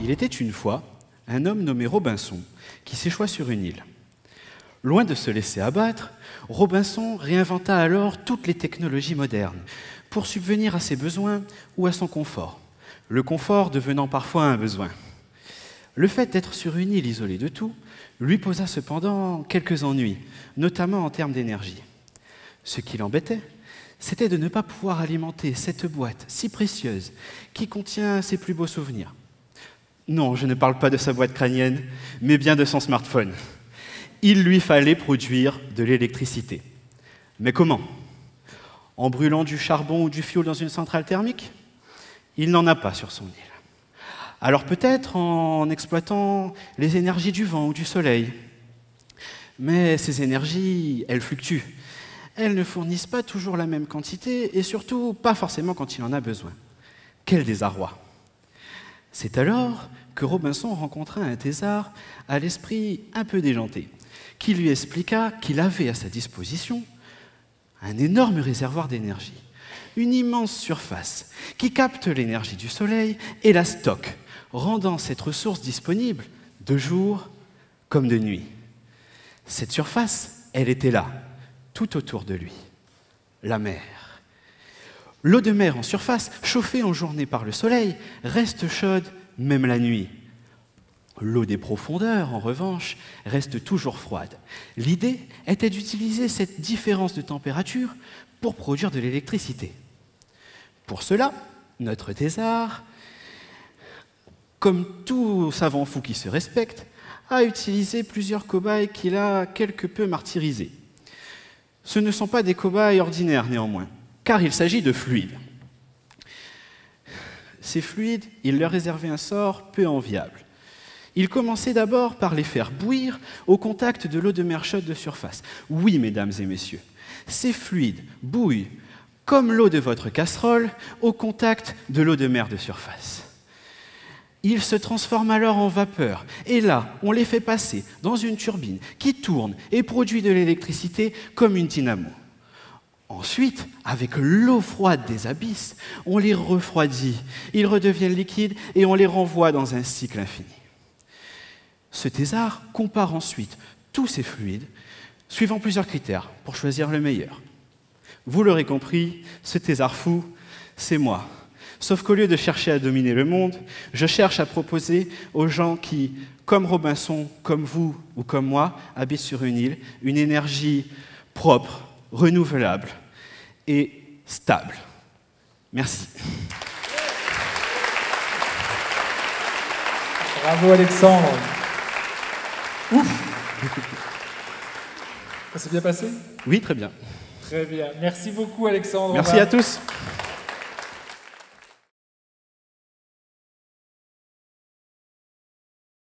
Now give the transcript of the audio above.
Il était une fois un homme nommé Robinson qui s'échoua sur une île. Loin de se laisser abattre, Robinson réinventa alors toutes les technologies modernes pour subvenir à ses besoins ou à son confort, le confort devenant parfois un besoin. Le fait d'être sur une île isolée de tout lui posa cependant quelques ennuis, notamment en termes d'énergie. Ce qui l'embêtait, c'était de ne pas pouvoir alimenter cette boîte si précieuse qui contient ses plus beaux souvenirs. Non, je ne parle pas de sa boîte crânienne, mais bien de son smartphone. Il lui fallait produire de l'électricité. Mais comment? En brûlant du charbon ou du fioul dans une centrale thermique? Il n'en a pas sur son île. Alors peut-être en exploitant les énergies du vent ou du soleil. Mais ces énergies, elles fluctuent. Elles ne fournissent pas toujours la même quantité et surtout pas forcément quand il en a besoin. Quel désarroi! C'est alors que Robinson rencontra un thésard à l'esprit un peu déjanté, qui lui expliqua qu'il avait à sa disposition un énorme réservoir d'énergie, une immense surface qui capte l'énergie du soleil et la stocke, rendant cette ressource disponible de jour comme de nuit. Cette surface, elle était là, tout autour de lui, la mer. L'eau de mer en surface, chauffée en journée par le soleil, reste chaude même la nuit. L'eau des profondeurs, en revanche, reste toujours froide. L'idée était d'utiliser cette différence de température pour produire de l'électricité. Pour cela, notre thésard, comme tout savant fou qui se respecte, a utilisé plusieurs cobayes qu'il a quelque peu martyrisés. Ce ne sont pas des cobayes ordinaires néanmoins, car il s'agit de fluides. Ces fluides, il leur réservait un sort peu enviable. Il commençait d'abord par les faire bouillir au contact de l'eau de mer chaude de surface. Oui, mesdames et messieurs, ces fluides bouillent comme l'eau de votre casserole au contact de l'eau de mer de surface. Ils se transforment alors en vapeur, et là, on les fait passer dans une turbine qui tourne et produit de l'électricité comme une dynamo. Ensuite, avec l'eau froide des abysses, on les refroidit, ils redeviennent liquides et on les renvoie dans un cycle infini. Ce thésard compare ensuite tous ces fluides, suivant plusieurs critères pour choisir le meilleur. Vous l'aurez compris, ce thésard fou, c'est moi. Sauf qu'au lieu de chercher à dominer le monde, je cherche à proposer aux gens qui, comme Robinson, comme vous ou comme moi, habitent sur une île, une énergie propre, renouvelable et stable. Merci. Bravo Alexandre. Ouf. Ça s'est bien passé? Oui, très bien. Très bien. Merci beaucoup Alexandre. Merci à tous.